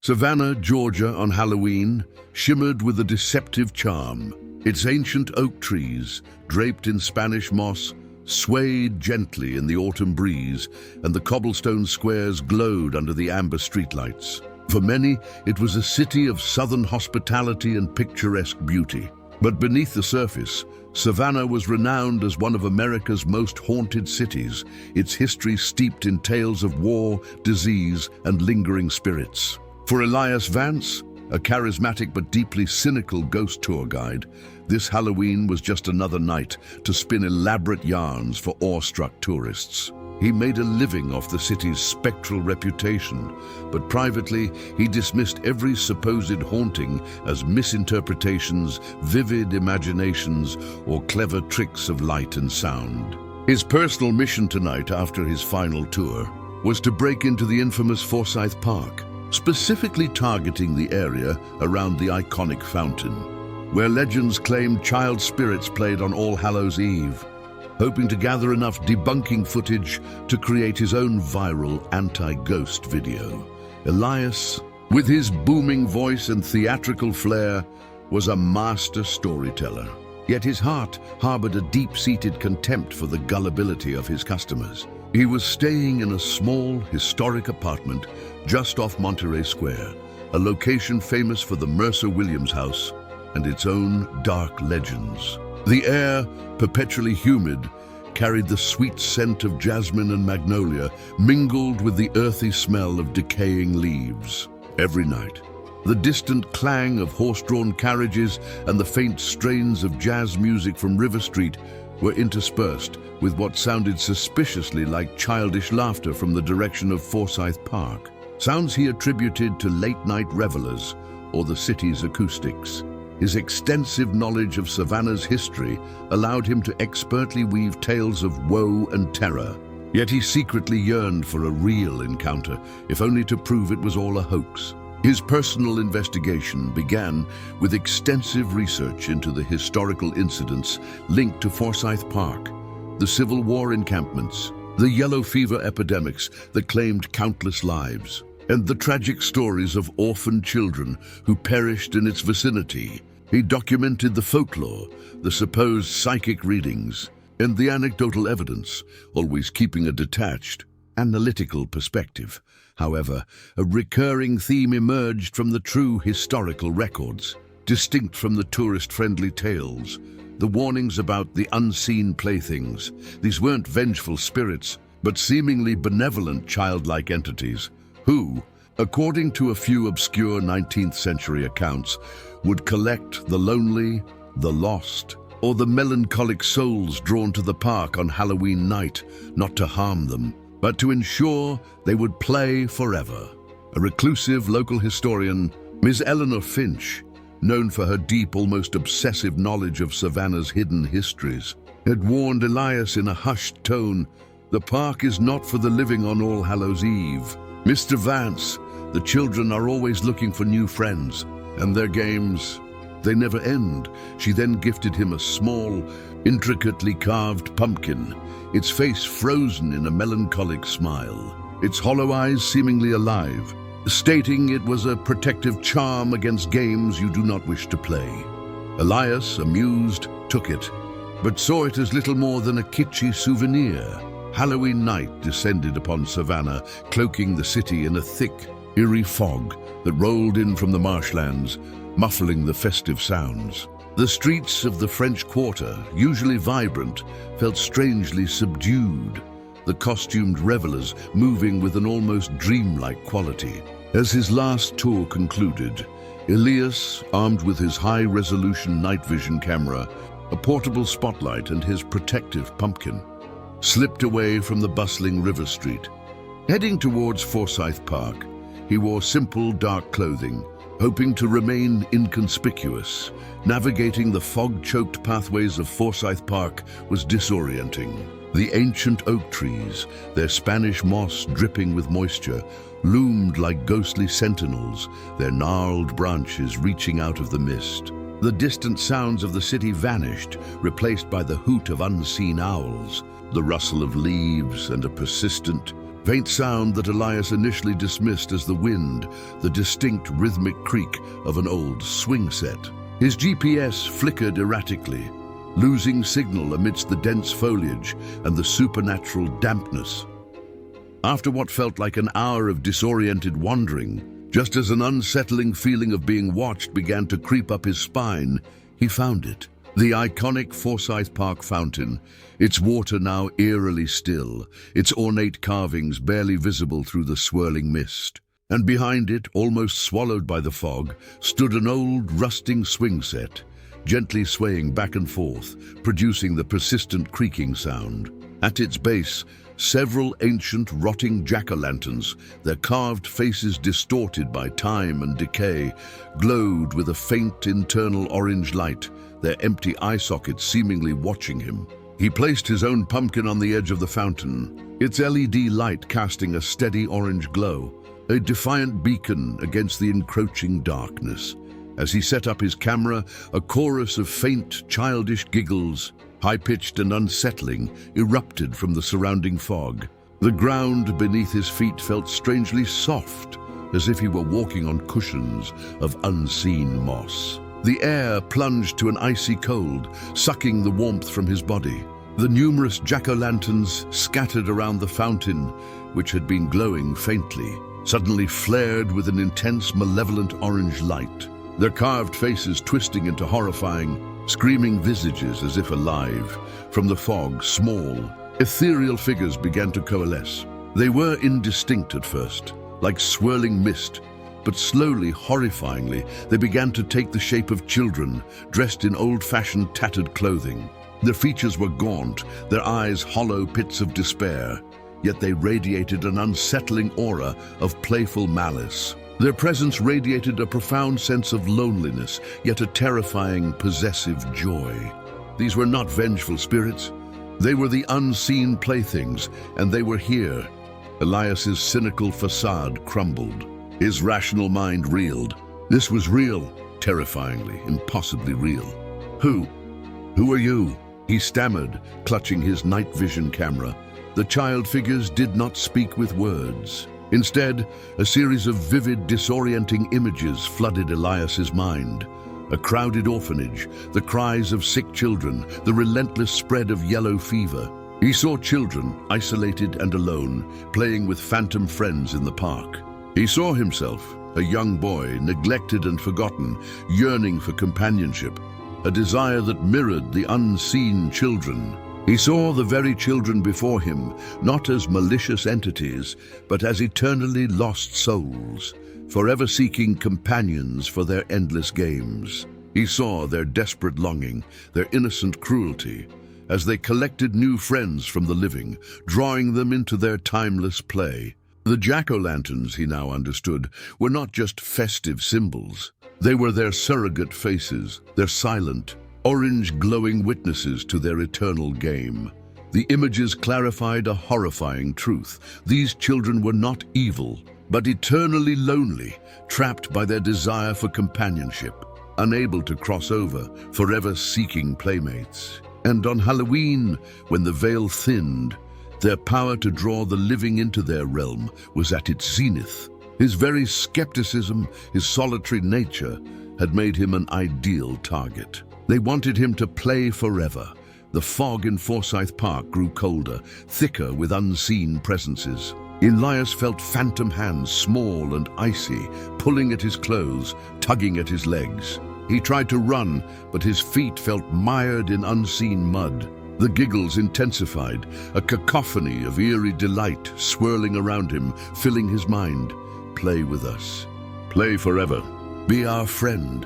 Savannah, Georgia on Halloween shimmered with a deceptive charm. Its ancient oak trees, draped in Spanish moss, swayed gently in the autumn breeze, and the cobblestone squares glowed under the amber streetlights. For many, it was a city of southern hospitality and picturesque beauty. But beneath the surface, Savannah was renowned as one of America's most haunted cities, its history steeped in tales of war, disease, and lingering spirits. For Elias Vance, a charismatic but deeply cynical ghost tour guide, this Halloween was just another night to spin elaborate yarns for awestruck tourists. He made a living off the city's spectral reputation, but privately he dismissed every supposed haunting as misinterpretations, vivid imaginations, or clever tricks of light and sound. His personal mission tonight after his final tour was to break into the infamous Forsyth Park, specifically targeting the area around the iconic fountain, where legends claimed child spirits played on All Hallows' Eve. Hoping to gather enough debunking footage to create his own viral anti-ghost video. Elias, with his booming voice and theatrical flair, was a master storyteller. Yet his heart harbored a deep-seated contempt for the gullibility of his customers. He was staying in a small, historic apartment just off Monterey Square, a location famous for the Mercer Williams house and its own dark legends. The air, perpetually humid, carried the sweet scent of jasmine and magnolia, mingled with the earthy smell of decaying leaves. Every night, the distant clang of horse-drawn carriages and the faint strains of jazz music from River Street were interspersed with what sounded suspiciously like childish laughter from the direction of Forsyth Park. Sounds he attributed to late-night revelers or the city's acoustics. His extensive knowledge of Savannah's history allowed him to expertly weave tales of woe and terror. Yet he secretly yearned for a real encounter, if only to prove it was all a hoax. His personal investigation began with extensive research into the historical incidents linked to Forsyth Park, the Civil War encampments, the yellow fever epidemics that claimed countless lives, and the tragic stories of orphaned children who perished in its vicinity. He documented the folklore, the supposed psychic readings, and the anecdotal evidence, always keeping a detached, analytical perspective. However, a recurring theme emerged from the true historical records, distinct from the tourist-friendly tales. The warnings about the unseen playthings. These weren't vengeful spirits, but seemingly benevolent childlike entities, who, according to a few obscure 19th century accounts, would collect the lonely, the lost, or the melancholic souls drawn to the park on Halloween night, not to harm them, but to ensure they would play forever. A reclusive local historian, Ms. Eleanor Finch, known for her deep, almost obsessive knowledge of Savannah's hidden histories, had warned Elias in a hushed tone, "The park is not for the living on All Hallows' Eve. Mr. Vance, the children are always looking for new friends, and their games, they never end." She then gifted him a small, intricately carved pumpkin, its face frozen in a melancholic smile, its hollow eyes seemingly alive, stating it was a protective charm against games you do not wish to play. Elias, amused, took it, but saw it as little more than a kitschy souvenir. Halloween night descended upon Savannah, cloaking the city in a thick, eerie fog that rolled in from the marshlands, muffling the festive sounds. The streets of the French Quarter, usually vibrant, felt strangely subdued, the costumed revelers moving with an almost dreamlike quality. As his last tour concluded, Elias, armed with his high-resolution night vision camera, a portable spotlight and his protective pumpkin, slipped away from the bustling River Street. Heading towards Forsyth Park, he wore simple, dark clothing, hoping to remain inconspicuous. Navigating the fog-choked pathways of Forsyth Park was disorienting. The ancient oak trees, their Spanish moss dripping with moisture, loomed like ghostly sentinels, their gnarled branches reaching out of the mist. The distant sounds of the city vanished, replaced by the hoot of unseen owls, the rustle of leaves, and a persistent, faint sound that Elias initially dismissed as the wind, the distinct rhythmic creak of an old swing set. His GPS flickered erratically, losing signal amidst the dense foliage and the supernatural dampness. After what felt like an hour of disoriented wandering, just as an unsettling feeling of being watched began to creep up his spine, he found it. The iconic Forsyth Park fountain, its water now eerily still, its ornate carvings barely visible through the swirling mist. And behind it, almost swallowed by the fog, stood an old, rusting swing set, gently swaying back and forth, producing the persistent creaking sound. At its base, several ancient, rotting jack-o'-lanterns, their carved faces distorted by time and decay, glowed with a faint internal orange light, their empty eye sockets seemingly watching him. He placed his own pumpkin on the edge of the fountain, its LED light casting a steady orange glow, a defiant beacon against the encroaching darkness. As he set up his camera, a chorus of faint, childish giggles, high-pitched and unsettling, erupted from the surrounding fog. The ground beneath his feet felt strangely soft, as if he were walking on cushions of unseen moss. The air plunged to an icy cold, sucking the warmth from his body. The numerous jack-o'-lanterns scattered around the fountain, which had been glowing faintly, suddenly flared with an intense, malevolent orange light, their carved faces twisting into horrifying, screaming visages as if alive. From the fog, small, ethereal figures began to coalesce. They were indistinct at first, like swirling mist, but slowly, horrifyingly, they began to take the shape of children, dressed in old-fashioned tattered clothing. Their features were gaunt, their eyes hollow pits of despair, yet they radiated an unsettling aura of playful malice. Their presence radiated a profound sense of loneliness, yet a terrifying, possessive joy. These were not vengeful spirits. They were the unseen playthings, and they were here. Elias's cynical facade crumbled. His rational mind reeled. This was real, terrifyingly, impossibly real. Who are you? He stammered, clutching his night vision camera. The child figures did not speak with words. Instead, a series of vivid, disorienting images flooded Elias's mind. A crowded orphanage, the cries of sick children, the relentless spread of yellow fever. He saw children, isolated and alone, playing with phantom friends in the park. He saw himself, a young boy, neglected and forgotten, yearning for companionship, a desire that mirrored the unseen children. He saw the very children before him, not as malicious entities, but as eternally lost souls, forever seeking companions for their endless games. He saw their desperate longing, their innocent cruelty, as they collected new friends from the living, drawing them into their timeless play. The jack-o'-lanterns, he now understood, were not just festive symbols. They were their surrogate faces, their silent, orange glowing witnesses to their eternal game. The images clarified a horrifying truth. These children were not evil, but eternally lonely, trapped by their desire for companionship, unable to cross over, forever seeking playmates. And on Halloween, when the veil thinned, their power to draw the living into their realm was at its zenith. His very skepticism, his solitary nature, had made him an ideal target. They wanted him to play forever. The fog in Forsyth Park grew colder, thicker with unseen presences. Elias felt phantom hands, small and icy, pulling at his clothes, tugging at his legs. He tried to run, but his feet felt mired in unseen mud. The giggles intensified, a cacophony of eerie delight swirling around him, filling his mind. Play with us. Play forever. Be our friend.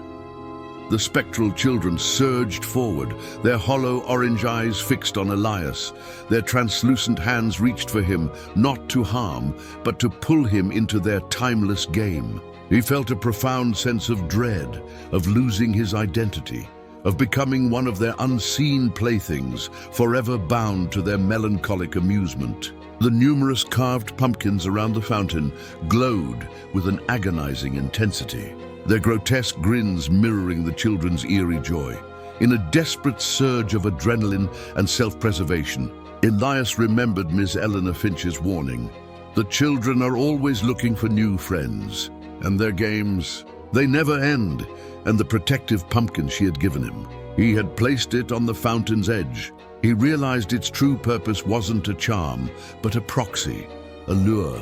The spectral children surged forward, their hollow orange eyes fixed on Elias. Their translucent hands reached for him, not to harm, but to pull him into their timeless game. He felt a profound sense of dread, of losing his identity, of becoming one of their unseen playthings, forever bound to their melancholic amusement. The numerous carved pumpkins around the fountain glowed with an agonizing intensity, their grotesque grins mirroring the children's eerie joy. In a desperate surge of adrenaline and self-preservation, Elias remembered Miss Eleanor Finch's warning. The children are always looking for new friends, and their games, they never end, and the protective pumpkin she had given him. He had placed it on the fountain's edge. He realized its true purpose wasn't a charm, but a proxy, a lure.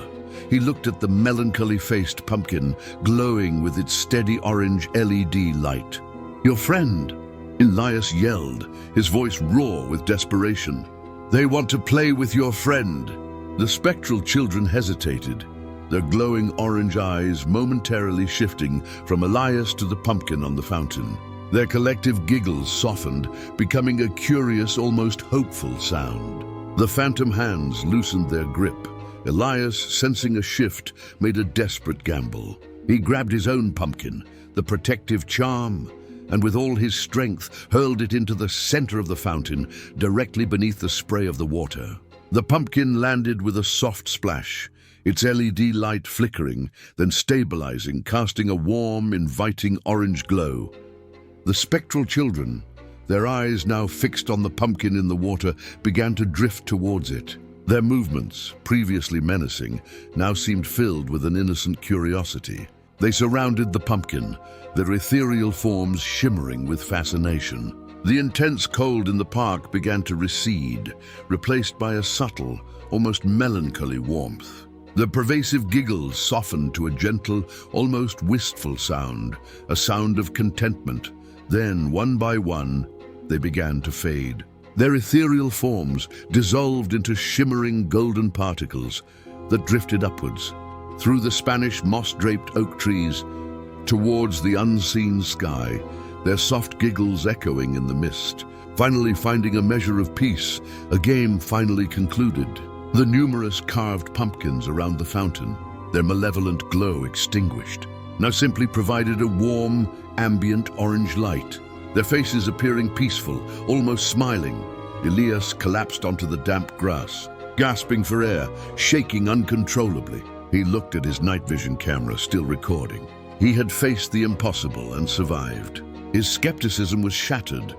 He looked at the melancholy-faced pumpkin, glowing with its steady orange LED light. "Your friend," Elias yelled, his voice raw with desperation. "They want to play with your friend." The spectral children hesitated, their glowing orange eyes momentarily shifting from Elias to the pumpkin on the fountain. Their collective giggles softened, becoming a curious, almost hopeful sound. The phantom hands loosened their grip. Elias, sensing a shift, made a desperate gamble. He grabbed his own pumpkin, the protective charm, and with all his strength hurled it into the center of the fountain, directly beneath the spray of the water. The pumpkin landed with a soft splash, its LED light flickering, then stabilizing, casting a warm, inviting orange glow. The spectral children, their eyes now fixed on the pumpkin in the water, began to drift towards it. Their movements, previously menacing, now seemed filled with an innocent curiosity. They surrounded the pumpkin, their ethereal forms shimmering with fascination. The intense cold in the park began to recede, replaced by a subtle, almost melancholy warmth. The pervasive giggles softened to a gentle, almost wistful sound, a sound of contentment. Then, one by one, they began to fade. Their ethereal forms dissolved into shimmering golden particles that drifted upwards, through the Spanish moss-draped oak trees, towards the unseen sky, their soft giggles echoing in the mist, finally finding a measure of peace, a game finally concluded. The numerous carved pumpkins around the fountain, their malevolent glow extinguished, now simply provided a warm, ambient orange light, their faces appearing peaceful, almost smiling. Elias collapsed onto the damp grass, gasping for air, shaking uncontrollably. He looked at his night vision camera, still recording. He had faced the impossible and survived. His skepticism was shattered,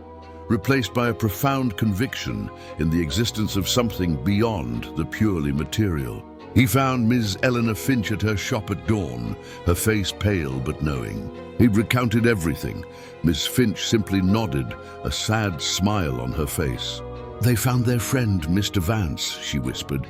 replaced by a profound conviction in the existence of something beyond the purely material. He found Ms. Eleanor Finch at her shop at dawn, her face pale but knowing. He recounted everything. Miss Finch simply nodded, a sad smile on her face. "They found their friend, Mr. Vance," she whispered.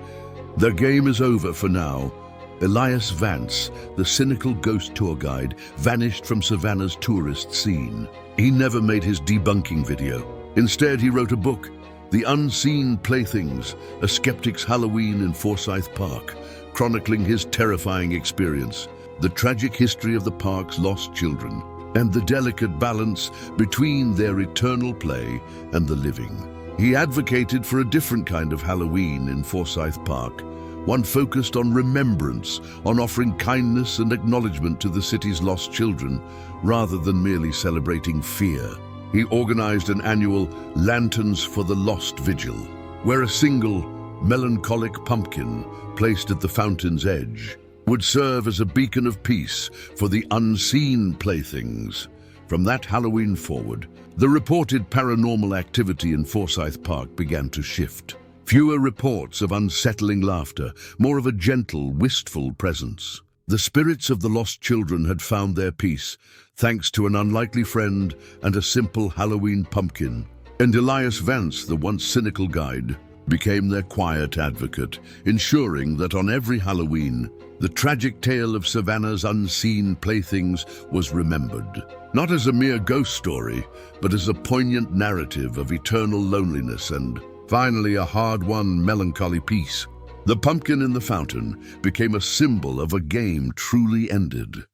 "Their game is over for now." Elias Vance, the cynical ghost tour guide, vanished from Savannah's tourist scene. He never made his debunking video. Instead, he wrote a book, The Unseen Playthings, A Skeptic's Halloween in Forsyth Park, chronicling his terrifying experience, the tragic history of the park's lost children, and the delicate balance between their eternal play and the living. He advocated for a different kind of Halloween in Forsyth Park, one focused on remembrance, on offering kindness and acknowledgement to the city's lost children, rather than merely celebrating fear. He organized an annual Lanterns for the Lost vigil, where a single, melancholic pumpkin placed at the fountain's edge would serve as a beacon of peace for the unseen playthings. From that Halloween forward, the reported paranormal activity in Forsyth Park began to shift. Fewer reports of unsettling laughter, more of a gentle, wistful presence. The spirits of the lost children had found their peace, thanks to an unlikely friend and a simple Halloween pumpkin. And Elias Vance, the once cynical guide, became their quiet advocate, ensuring that on every Halloween, the tragic tale of Savannah's unseen playthings was remembered. Not as a mere ghost story, but as a poignant narrative of eternal loneliness and, finally, a hard-won melancholy peace. The pumpkin in the fountain became a symbol of a game truly ended.